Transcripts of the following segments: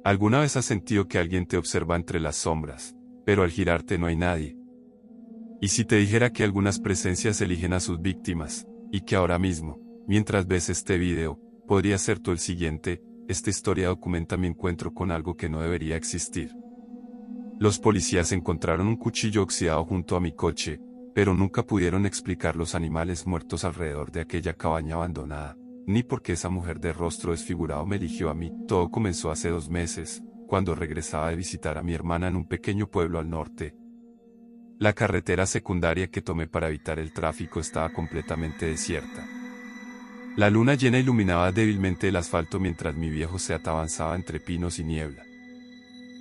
¿Alguna vez has sentido que alguien te observa entre las sombras, pero al girarte no hay nadie? ¿Y si te dijera que algunas presencias eligen a sus víctimas, y que ahora mismo, mientras ves este video, podría ser tú el siguiente? Esta historia documenta mi encuentro con algo que no debería existir. Los policías encontraron un cuchillo oxidado junto a mi coche, pero nunca pudieron explicar los animales muertos alrededor de aquella cabaña abandonada, ni por qué esa mujer de rostro desfigurado me eligió a mí. Todo comenzó hace 2 meses, cuando regresaba de visitar a mi hermana en un pequeño pueblo al norte. La carretera secundaria que tomé para evitar el tráfico estaba completamente desierta. La luna llena iluminaba débilmente el asfalto mientras mi viejo Seat avanzaba entre pinos y niebla.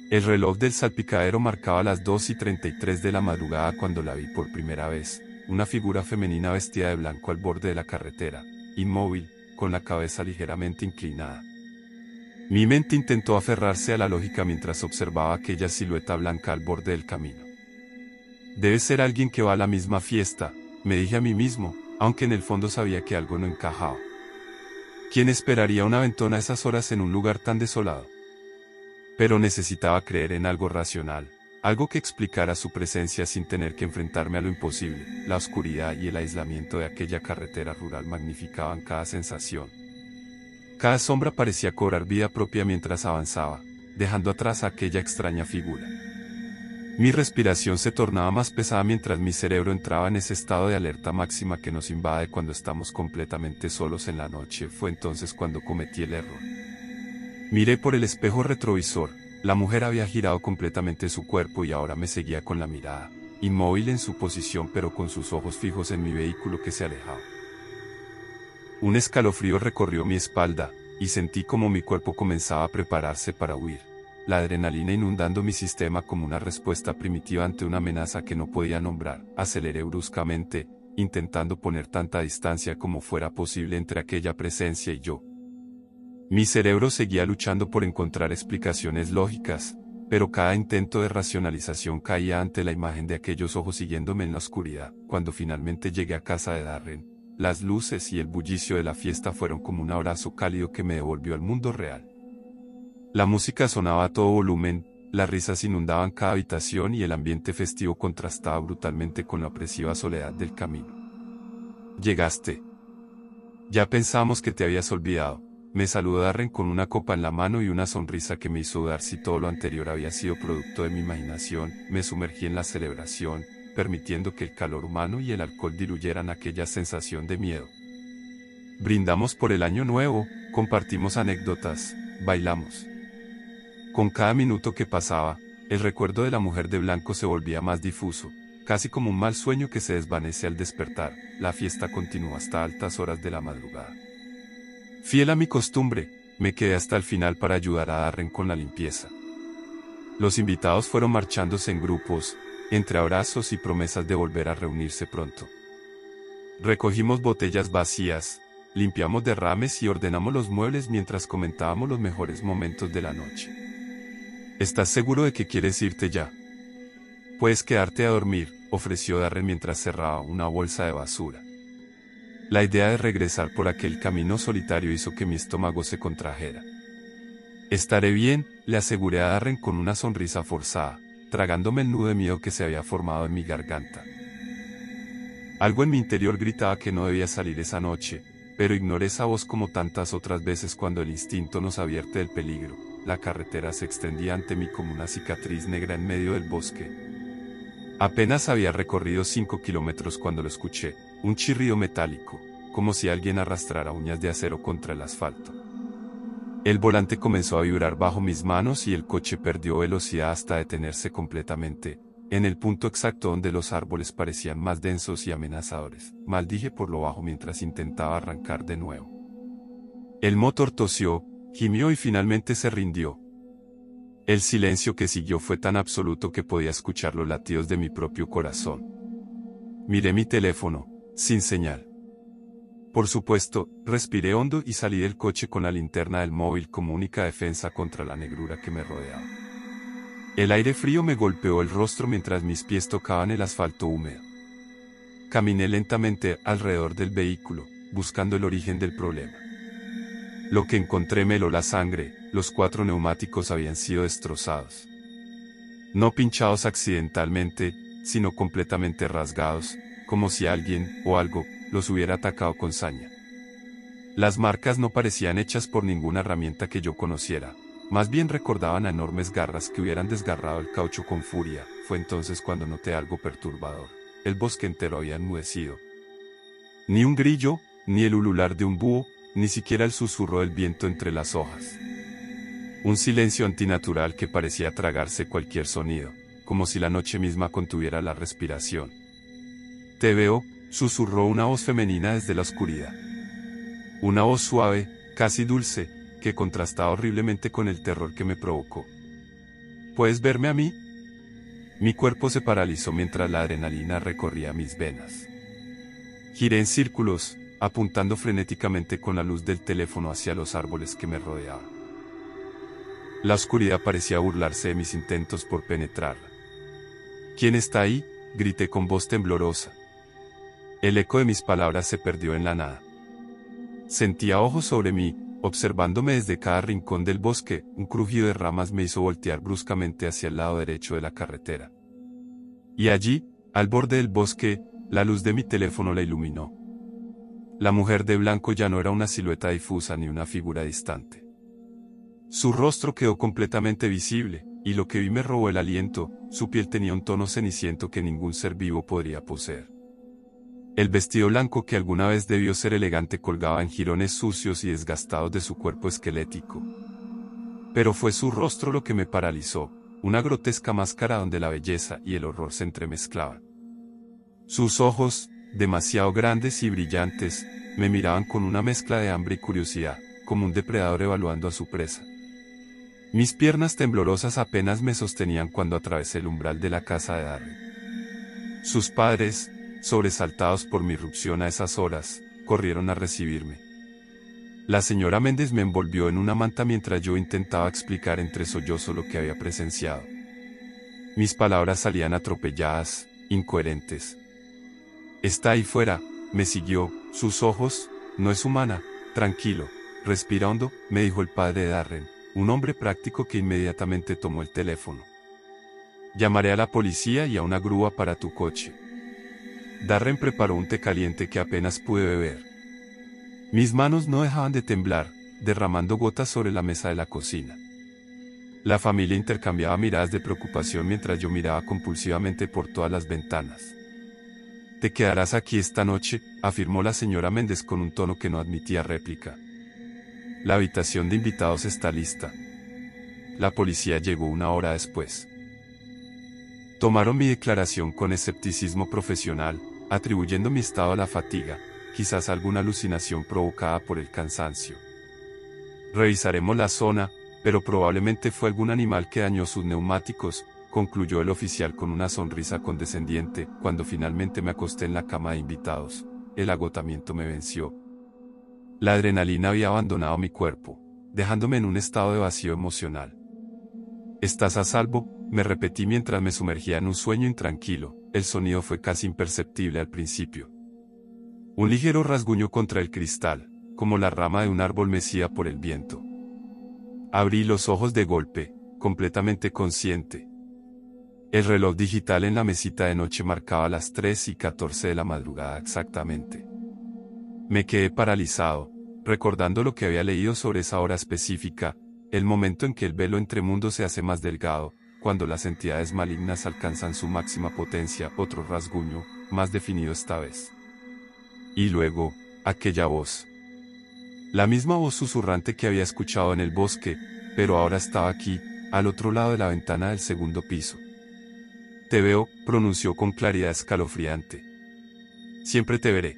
El reloj del salpicadero marcaba las 2:33 de la madrugada cuando la vi por primera vez, una figura femenina vestida de blanco al borde de la carretera, inmóvil, con la cabeza ligeramente inclinada. Mi mente intentó aferrarse a la lógica mientras observaba aquella silueta blanca al borde del camino. Debe ser alguien que va a la misma fiesta, me dije a mí mismo, aunque en el fondo sabía que algo no encajaba. ¿Quién esperaría una aventona a esas horas en un lugar tan desolado? Pero necesitaba creer en algo racional, algo que explicara su presencia sin tener que enfrentarme a lo imposible. La oscuridad y el aislamiento de aquella carretera rural magnificaban cada sensación. Cada sombra parecía cobrar vida propia mientras avanzaba, dejando atrás a aquella extraña figura. Mi respiración se tornaba más pesada mientras mi cerebro entraba en ese estado de alerta máxima que nos invade cuando estamos completamente solos en la noche. Fue entonces cuando cometí el error. Miré por el espejo retrovisor, la mujer había girado completamente su cuerpo y ahora me seguía con la mirada, inmóvil en su posición pero con sus ojos fijos en mi vehículo que se alejaba. Un escalofrío recorrió mi espalda, y sentí como mi cuerpo comenzaba a prepararse para huir, la adrenalina inundando mi sistema como una respuesta primitiva ante una amenaza que no podía nombrar. Aceleré bruscamente, intentando poner tanta distancia como fuera posible entre aquella presencia y yo. Mi cerebro seguía luchando por encontrar explicaciones lógicas, pero cada intento de racionalización caía ante la imagen de aquellos ojos siguiéndome en la oscuridad. Cuando finalmente llegué a casa de Darren, las luces y el bullicio de la fiesta fueron como un abrazo cálido que me devolvió al mundo real. La música sonaba a todo volumen, las risas inundaban cada habitación y el ambiente festivo contrastaba brutalmente con la opresiva soledad del camino. Llegaste. Ya pensamos que te habías olvidado. Me saludó Darren con una copa en la mano y una sonrisa que me hizo dudar si todo lo anterior había sido producto de mi imaginación. Me sumergí en la celebración, permitiendo que el calor humano y el alcohol diluyeran aquella sensación de miedo. Brindamos por el año nuevo, compartimos anécdotas, bailamos. Con cada minuto que pasaba, el recuerdo de la mujer de blanco se volvía más difuso, casi como un mal sueño que se desvanece al despertar. La fiesta continuó hasta altas horas de la madrugada. Fiel a mi costumbre, me quedé hasta el final para ayudar a Darren con la limpieza. Los invitados fueron marchándose en grupos, entre abrazos y promesas de volver a reunirse pronto. Recogimos botellas vacías, limpiamos derrames y ordenamos los muebles mientras comentábamos los mejores momentos de la noche. ¿Estás seguro de que quieres irte ya? Puedes quedarte a dormir, ofreció Darren mientras cerraba una bolsa de basura. La idea de regresar por aquel camino solitario hizo que mi estómago se contrajera. Estaré bien, le aseguré a Darren con una sonrisa forzada, tragándome el nudo de miedo que se había formado en mi garganta. Algo en mi interior gritaba que no debía salir esa noche, pero ignoré esa voz como tantas otras veces cuando el instinto nos advierte del peligro. La carretera se extendía ante mí como una cicatriz negra en medio del bosque. Apenas había recorrido 5 kilómetros cuando lo escuché, un chirrido metálico, como si alguien arrastrara uñas de acero contra el asfalto. El volante comenzó a vibrar bajo mis manos y el coche perdió velocidad hasta detenerse completamente, en el punto exacto donde los árboles parecían más densos y amenazadores. Maldije por lo bajo mientras intentaba arrancar de nuevo. El motor tosió, gimió y finalmente se rindió. El silencio que siguió fue tan absoluto que podía escuchar los latidos de mi propio corazón. Miré mi teléfono, sin señal. Por supuesto, respiré hondo y salí del coche con la linterna del móvil como única defensa contra la negrura que me rodeaba. El aire frío me golpeó el rostro mientras mis pies tocaban el asfalto húmedo. Caminé lentamente alrededor del vehículo, buscando el origen del problema. Lo que encontré me heló la sangre, los 4 neumáticos habían sido destrozados. No pinchados accidentalmente, sino completamente rasgados, como si alguien, o algo, los hubiera atacado con saña. Las marcas no parecían hechas por ninguna herramienta que yo conociera, más bien recordaban a enormes garras que hubieran desgarrado el caucho con furia. Fue entonces cuando noté algo perturbador. El bosque entero había enmudecido. Ni un grillo, ni el ulular de un búho, ni siquiera el susurro del viento entre las hojas. Un silencio antinatural que parecía tragarse cualquier sonido, como si la noche misma contuviera la respiración. «Te veo», susurró una voz femenina desde la oscuridad. Una voz suave, casi dulce, que contrastaba horriblemente con el terror que me provocó. «¿Puedes verme a mí?» Mi cuerpo se paralizó mientras la adrenalina recorría mis venas. Giré en círculos, apuntando frenéticamente con la luz del teléfono hacia los árboles que me rodeaban. La oscuridad parecía burlarse de mis intentos por penetrarla. «¿Quién está ahí?», grité con voz temblorosa. El eco de mis palabras se perdió en la nada. Sentía ojos sobre mí, observándome desde cada rincón del bosque. Un crujido de ramas me hizo voltear bruscamente hacia el lado derecho de la carretera. Y allí, al borde del bosque, la luz de mi teléfono la iluminó. La mujer de blanco ya no era una silueta difusa ni una figura distante. Su rostro quedó completamente visible, y lo que vi me robó el aliento. Su piel tenía un tono ceniciento que ningún ser vivo podría poseer. El vestido blanco que alguna vez debió ser elegante colgaba en jirones sucios y desgastados de su cuerpo esquelético. Pero fue su rostro lo que me paralizó, una grotesca máscara donde la belleza y el horror se entremezclaban. Sus ojos, demasiado grandes y brillantes, me miraban con una mezcla de hambre y curiosidad, como un depredador evaluando a su presa. Mis piernas temblorosas apenas me sostenían cuando atravesé el umbral de la casa de Darren. Sus padres, sobresaltados por mi irrupción a esas horas, corrieron a recibirme. La señora Méndez me envolvió en una manta mientras yo intentaba explicar entre sollozos lo que había presenciado. Mis palabras salían atropelladas, incoherentes. «Está ahí fuera», me siguió, «sus ojos, no es humana, tranquilo, respira hondo», me dijo el padre de Darren, un hombre práctico que inmediatamente tomó el teléfono. «Llamaré a la policía y a una grúa para tu coche». Darren preparó un té caliente que apenas pude beber. Mis manos no dejaban de temblar, derramando gotas sobre la mesa de la cocina. La familia intercambiaba miradas de preocupación mientras yo miraba compulsivamente por todas las ventanas. «Te quedarás aquí esta noche», afirmó la señora Méndez con un tono que no admitía réplica. «La habitación de invitados está lista». La policía llegó una hora después. Tomaron mi declaración con escepticismo profesional, atribuyendo mi estado a la fatiga, quizás alguna alucinación provocada por el cansancio. «Revisaremos la zona, pero probablemente fue algún animal que dañó sus neumáticos», concluyó el oficial con una sonrisa condescendiente. Cuando finalmente me acosté en la cama de invitados, el agotamiento me venció. La adrenalina había abandonado mi cuerpo, dejándome en un estado de vacío emocional. «¿Estás a salvo?», me repetí mientras me sumergía en un sueño intranquilo. El sonido fue casi imperceptible al principio. Un ligero rasguño contra el cristal, como la rama de un árbol mecida por el viento. Abrí los ojos de golpe, completamente consciente. El reloj digital en la mesita de noche marcaba las 3:14 de la madrugada exactamente. Me quedé paralizado, recordando lo que había leído sobre esa hora específica, el momento en que el velo entre mundos se hace más delgado, cuando las entidades malignas alcanzan su máxima potencia. Otro rasguño, más definido esta vez. Y luego, aquella voz. La misma voz susurrante que había escuchado en el bosque, pero ahora estaba aquí, al otro lado de la ventana del segundo piso. «Te veo», pronunció con claridad escalofriante. «Siempre te veré».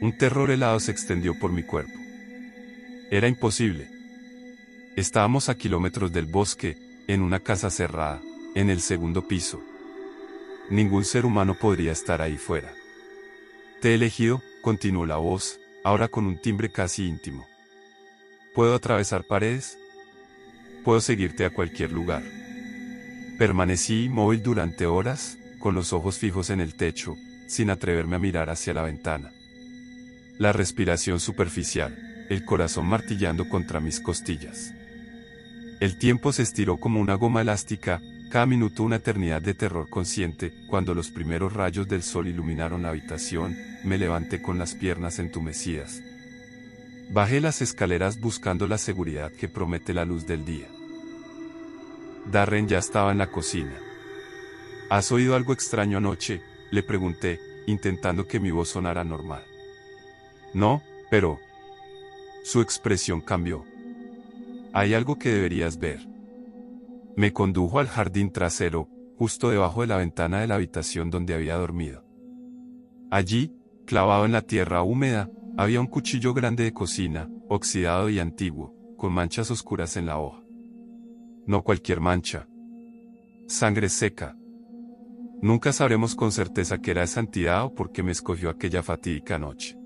Un terror helado se extendió por mi cuerpo. Era imposible. Estábamos a kilómetros del bosque, en una casa cerrada, en el segundo piso. Ningún ser humano podría estar ahí fuera. «Te he elegido», continuó la voz, ahora con un timbre casi íntimo. «¿Puedo atravesar paredes? Puedo seguirte a cualquier lugar». Permanecí inmóvil durante horas, con los ojos fijos en el techo, sin atreverme a mirar hacia la ventana. La respiración superficial, el corazón martillando contra mis costillas. El tiempo se estiró como una goma elástica, cada minuto una eternidad de terror consciente. Cuando los primeros rayos del sol iluminaron la habitación, me levanté con las piernas entumecidas. Bajé las escaleras buscando la seguridad que promete la luz del día. Darren ya estaba en la cocina. ¿Has oído algo extraño anoche?, le pregunté, intentando que mi voz sonara normal. No, pero... Su expresión cambió. Hay algo que deberías ver. Me condujo al jardín trasero, justo debajo de la ventana de la habitación donde había dormido. Allí, clavado en la tierra húmeda, había un cuchillo grande de cocina, oxidado y antiguo, con manchas oscuras en la hoja. No cualquier mancha. Sangre seca. Nunca sabremos con certeza que era esa entidad o por qué me escogió aquella fatídica noche.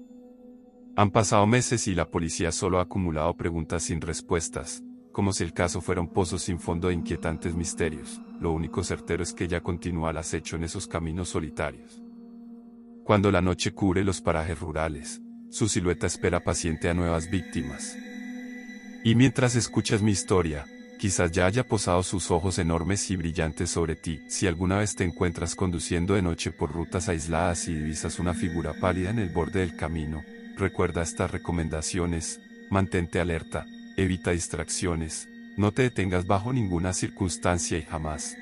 Han pasado meses y la policía solo ha acumulado preguntas sin respuestas, como si el caso fuera un pozo sin fondo de inquietantes misterios. Lo único certero es que ella continúa al acecho en esos caminos solitarios. Cuando la noche cubre los parajes rurales, su silueta espera paciente a nuevas víctimas. Y mientras escuchas mi historia, quizás ya haya posado sus ojos enormes y brillantes sobre ti. Si alguna vez te encuentras conduciendo de noche por rutas aisladas y divisas una figura pálida en el borde del camino, recuerda estas recomendaciones: mantente alerta, evita distracciones, no te detengas bajo ninguna circunstancia y jamás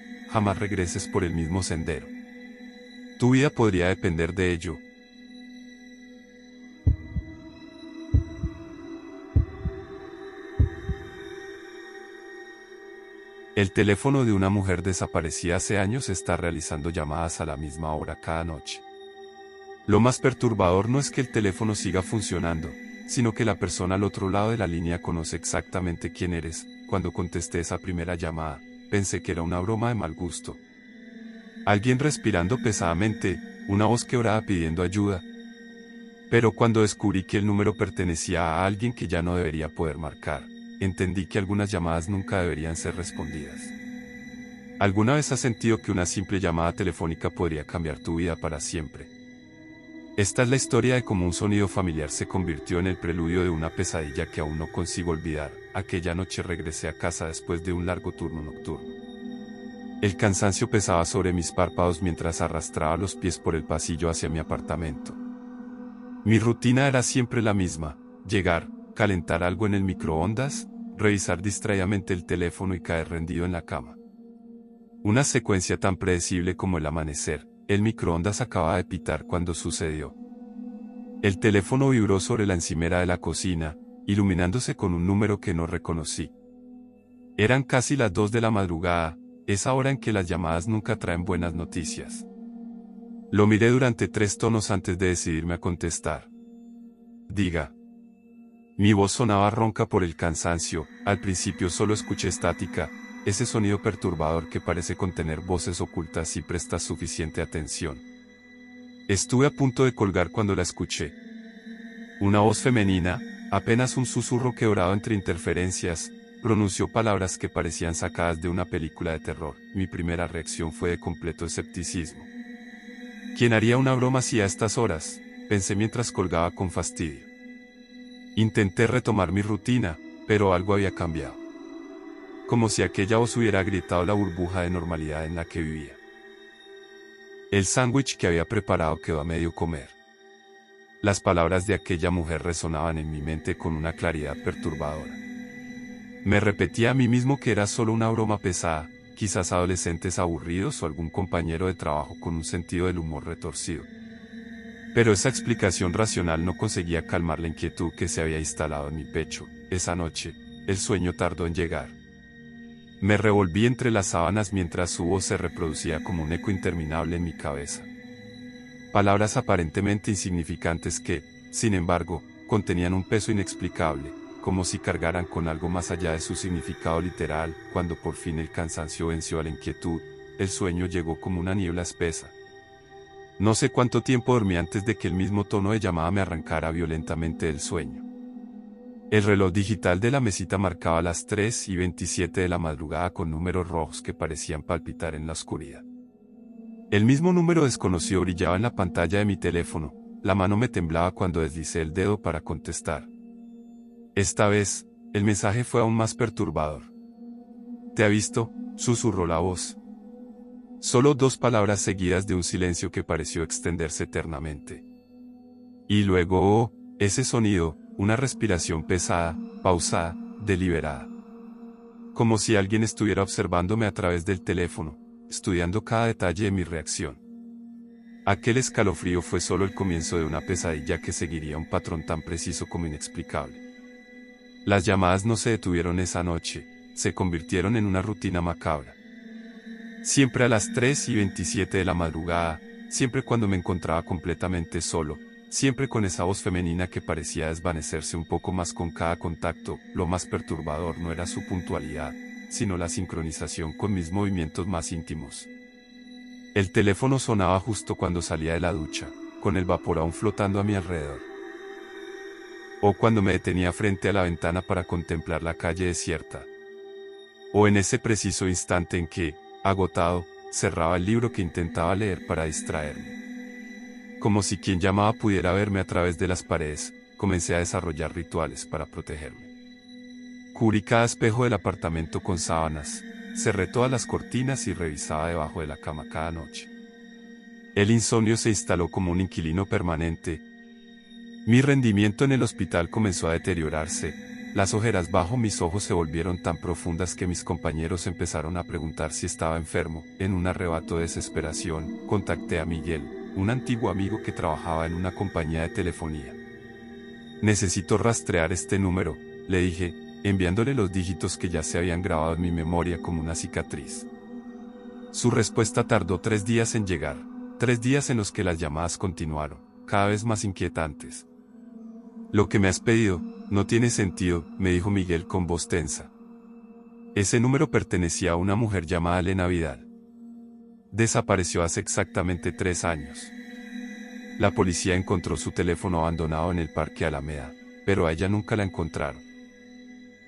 regreses por el mismo sendero. Tu vida podría depender de ello. El teléfono de una mujer desaparecida hace años está realizando llamadas a la misma hora cada noche. Lo más perturbador no es que el teléfono siga funcionando, sino que la persona al otro lado de la línea conoce exactamente quién eres. Cuando contesté esa primera llamada, pensé que era una broma de mal gusto. Alguien respirando pesadamente, una voz quebrada pidiendo ayuda. Pero cuando descubrí que el número pertenecía a alguien que ya no debería poder marcar, entendí que algunas llamadas nunca deberían ser respondidas. ¿Alguna vez has sentido que una simple llamada telefónica podría cambiar tu vida para siempre? Esta es la historia de cómo un sonido familiar se convirtió en el preludio de una pesadilla que aún no consigo olvidar. Aquella noche regresé a casa después de un largo turno nocturno. El cansancio pesaba sobre mis párpados mientras arrastraba los pies por el pasillo hacia mi apartamento. Mi rutina era siempre la misma: llegar, calentar algo en el microondas, revisar distraídamente el teléfono y caer rendido en la cama. Una secuencia tan predecible como el amanecer. El microondas acababa de pitar cuando sucedió. El teléfono vibró sobre la encimera de la cocina, iluminándose con un número que no reconocí. Eran casi las 2 de la madrugada, esa hora en que las llamadas nunca traen buenas noticias. Lo miré durante 3 tonos antes de decidirme a contestar. Diga. Mi voz sonaba ronca por el cansancio. Al principio solo escuché estática, ese sonido perturbador que parece contener voces ocultas si prestas suficiente atención. Estuve a punto de colgar cuando la escuché. Una voz femenina, apenas un susurro quebrado entre interferencias, pronunció palabras que parecían sacadas de una película de terror. Mi primera reacción fue de completo escepticismo. ¿Quién haría una broma así a estas horas?, pensé mientras colgaba con fastidio. Intenté retomar mi rutina, pero algo había cambiado. Como si aquella voz hubiera agrietado la burbuja de normalidad en la que vivía. El sándwich que había preparado quedó a medio comer. Las palabras de aquella mujer resonaban en mi mente con una claridad perturbadora. Me repetía a mí mismo que era solo una broma pesada, quizás adolescentes aburridos o algún compañero de trabajo con un sentido del humor retorcido. Pero esa explicación racional no conseguía calmar la inquietud que se había instalado en mi pecho. Esa noche, el sueño tardó en llegar. Me revolví entre las sábanas mientras su voz se reproducía como un eco interminable en mi cabeza. Palabras aparentemente insignificantes que, sin embargo, contenían un peso inexplicable, como si cargaran con algo más allá de su significado literal. Cuando por fin el cansancio venció a la inquietud, el sueño llegó como una niebla espesa. No sé cuánto tiempo dormí antes de que el mismo tono de llamada me arrancara violentamente del sueño. El reloj digital de la mesita marcaba las 3:27 de la madrugada con números rojos que parecían palpitar en la oscuridad. El mismo número desconocido brillaba en la pantalla de mi teléfono. La mano me temblaba cuando deslicé el dedo para contestar. Esta vez, el mensaje fue aún más perturbador. «¿Te ha visto?», susurró la voz. Solo 2 palabras seguidas de un silencio que pareció extenderse eternamente. Y luego, ese sonido, una respiración pesada, pausada, deliberada. Como si alguien estuviera observándome a través del teléfono, estudiando cada detalle de mi reacción. Aquel escalofrío fue solo el comienzo de una pesadilla que seguiría un patrón tan preciso como inexplicable. Las llamadas no se detuvieron esa noche, se convirtieron en una rutina macabra. Siempre a las 3:27 de la madrugada, siempre cuando me encontraba completamente solo, siempre con esa voz femenina que parecía desvanecerse un poco más con cada contacto. Lo más perturbador no era su puntualidad, sino la sincronización con mis movimientos más íntimos. El teléfono sonaba justo cuando salía de la ducha, con el vapor aún flotando a mi alrededor. O cuando me detenía frente a la ventana para contemplar la calle desierta. O en ese preciso instante en que, agotado, cerraba el libro que intentaba leer para distraerme. Como si quien llamaba pudiera verme a través de las paredes, comencé a desarrollar rituales para protegerme. Cubrí cada espejo del apartamento con sábanas, cerré todas las cortinas y revisaba debajo de la cama cada noche. El insomnio se instaló como un inquilino permanente. Mi rendimiento en el hospital comenzó a deteriorarse. Las ojeras bajo mis ojos se volvieron tan profundas que mis compañeros empezaron a preguntar si estaba enfermo. En un arrebato de desesperación, contacté a Miguel, un antiguo amigo que trabajaba en una compañía de telefonía. «Necesito rastrear este número», le dije, enviándole los dígitos que ya se habían grabado en mi memoria como una cicatriz. Su respuesta tardó 3 días en llegar, 3 días en los que las llamadas continuaron, cada vez más inquietantes. «Lo que me has pedido no tiene sentido», me dijo Miguel con voz tensa. Ese número pertenecía a una mujer llamada Elena Vidal. Desapareció hace exactamente 3 años. La policía encontró su teléfono abandonado en el Parque Alameda, pero a ella nunca la encontraron.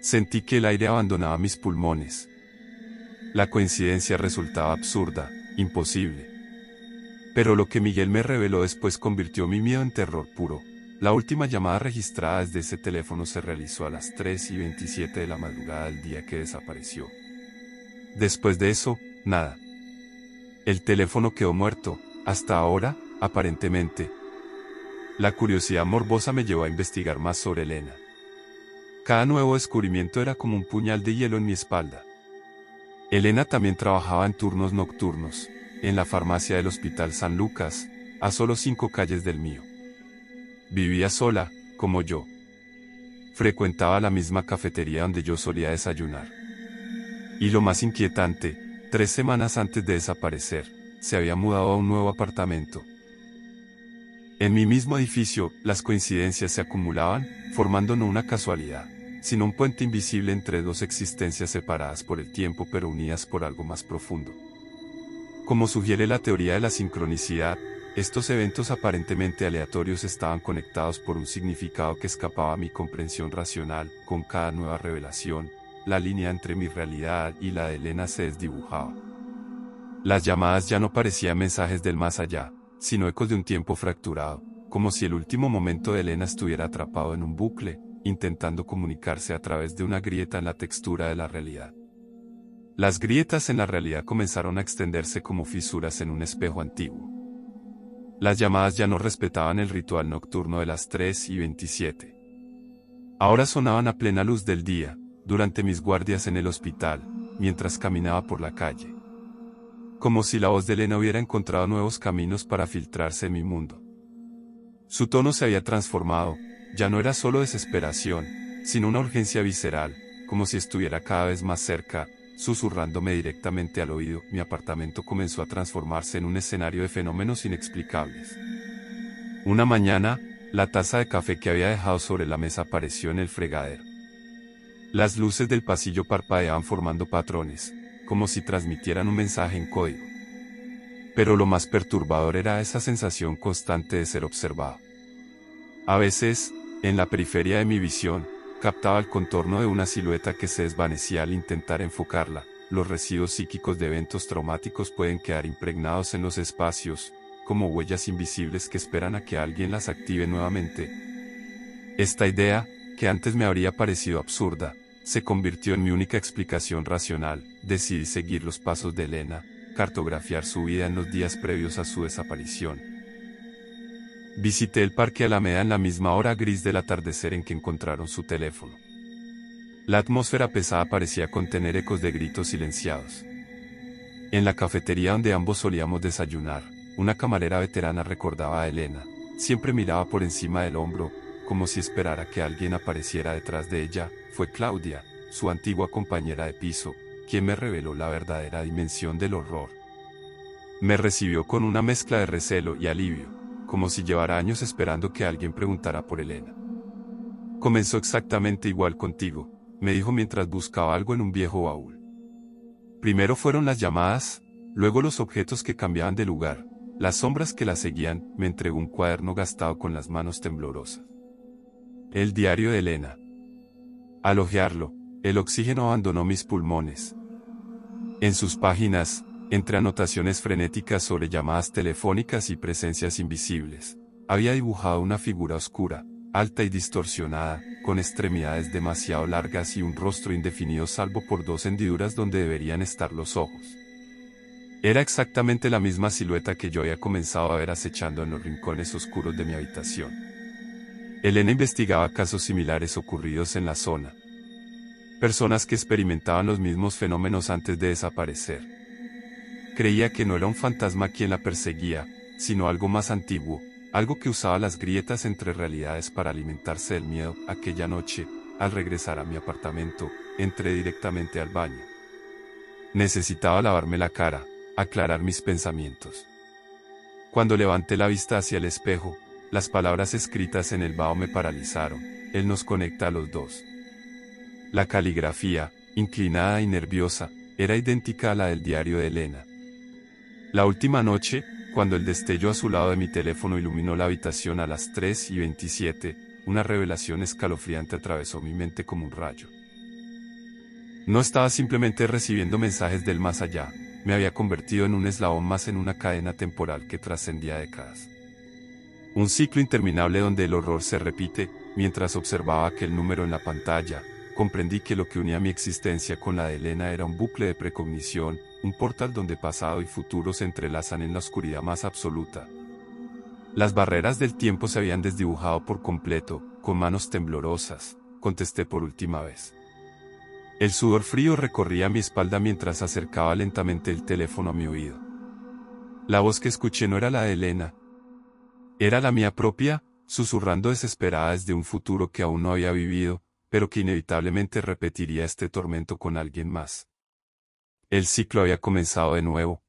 Sentí que el aire abandonaba mis pulmones. La coincidencia resultaba absurda, imposible. Pero lo que Miguel me reveló después convirtió mi miedo en terror puro. La última llamada registrada desde ese teléfono se realizó a las 3:27 de la madrugada del día que desapareció. Después de eso, nada. El teléfono quedó muerto, hasta ahora, aparentemente. La curiosidad morbosa me llevó a investigar más sobre Elena. Cada nuevo descubrimiento era como un puñal de hielo en mi espalda. Elena también trabajaba en turnos nocturnos, en la farmacia del Hospital San Lucas, a solo 5 calles del mío. Vivía sola, como yo. Frecuentaba la misma cafetería donde yo solía desayunar. Y lo más inquietante, 3 semanas antes de desaparecer, se había mudado a un nuevo apartamento. En mi mismo edificio, las coincidencias se acumulaban, formando no una casualidad, sino un puente invisible entre 2 existencias separadas por el tiempo pero unidas por algo más profundo. Como sugiere la teoría de la sincronicidad, estos eventos aparentemente aleatorios estaban conectados por un significado que escapaba a mi comprensión racional. Con cada nueva revelación, la línea entre mi realidad y la de Elena se desdibujaba. Las llamadas ya no parecían mensajes del más allá, sino ecos de un tiempo fracturado, como si el último momento de Elena estuviera atrapado en un bucle, intentando comunicarse a través de una grieta en la textura de la realidad. Las grietas en la realidad comenzaron a extenderse como fisuras en un espejo antiguo. Las llamadas ya no respetaban el ritual nocturno de las 3:27. Ahora sonaban a plena luz del día, durante mis guardias en el hospital, mientras caminaba por la calle. Como si la voz de Elena hubiera encontrado nuevos caminos para filtrarse en mi mundo. Su tono se había transformado, ya no era solo desesperación, sino una urgencia visceral, como si estuviera cada vez más cerca, susurrándome directamente al oído. Mi apartamento comenzó a transformarse en un escenario de fenómenos inexplicables. Una mañana, la taza de café que había dejado sobre la mesa apareció en el fregadero. Las luces del pasillo parpadeaban formando patrones, como si transmitieran un mensaje en código. Pero lo más perturbador era esa sensación constante de ser observado. A veces, en la periferia de mi visión, captaba el contorno de una silueta que se desvanecía al intentar enfocarla. Los residuos psíquicos de eventos traumáticos pueden quedar impregnados en los espacios, como huellas invisibles que esperan a que alguien las active nuevamente. Esta idea, que antes me habría parecido absurda, se convirtió en mi única explicación racional. Decidí seguir los pasos de Elena, cartografiar su vida en los días previos a su desaparición. Visité el Parque Alameda en la misma hora gris del atardecer en que encontraron su teléfono. La atmósfera pesada parecía contener ecos de gritos silenciados. En la cafetería donde ambos solíamos desayunar, una camarera veterana recordaba a Elena. Siempre miraba por encima del hombro, como si esperara que alguien apareciera detrás de ella. Fue Claudia, su antigua compañera de piso, quien me reveló la verdadera dimensión del horror. Me recibió con una mezcla de recelo y alivio, como si llevara años esperando que alguien preguntara por Elena. Comenzó exactamente igual contigo, me dijo mientras buscaba algo en un viejo baúl. Primero fueron las llamadas, luego los objetos que cambiaban de lugar, las sombras que la seguían. Me entregó un cuaderno gastado con las manos temblorosas. El diario de Elena. Al hojearlo, el oxígeno abandonó mis pulmones. En sus páginas, entre anotaciones frenéticas sobre llamadas telefónicas y presencias invisibles, había dibujado una figura oscura, alta y distorsionada, con extremidades demasiado largas y un rostro indefinido salvo por dos hendiduras donde deberían estar los ojos. Era exactamente la misma silueta que yo había comenzado a ver acechando en los rincones oscuros de mi habitación. Elena investigaba casos similares ocurridos en la zona. Personas que experimentaban los mismos fenómenos antes de desaparecer. Creía que no era un fantasma quien la perseguía, sino algo más antiguo, algo que usaba las grietas entre realidades para alimentarse del miedo. Aquella noche, al regresar a mi apartamento, entré directamente al baño. Necesitaba lavarme la cara, aclarar mis pensamientos. Cuando levanté la vista hacia el espejo, las palabras escritas en el vaho me paralizaron. Él nos conecta a los dos. La caligrafía, inclinada y nerviosa, era idéntica a la del diario de Elena. La última noche, cuando el destello azulado de mi teléfono iluminó la habitación a las 3:27, una revelación escalofriante atravesó mi mente como un rayo. No estaba simplemente recibiendo mensajes del más allá, me había convertido en un eslabón más en una cadena temporal que trascendía décadas. Un ciclo interminable donde el horror se repite. Mientras observaba aquel número en la pantalla, comprendí que lo que unía mi existencia con la de Elena era un bucle de precognición, un portal donde pasado y futuro se entrelazan en la oscuridad más absoluta. Las barreras del tiempo se habían desdibujado por completo. Con manos temblorosas, contesté por última vez. El sudor frío recorría mi espalda mientras acercaba lentamente el teléfono a mi oído. La voz que escuché no era la de Elena. Era la mía propia, susurrando desesperada desde un futuro que aún no había vivido, pero que inevitablemente repetiría este tormento con alguien más. El ciclo había comenzado de nuevo,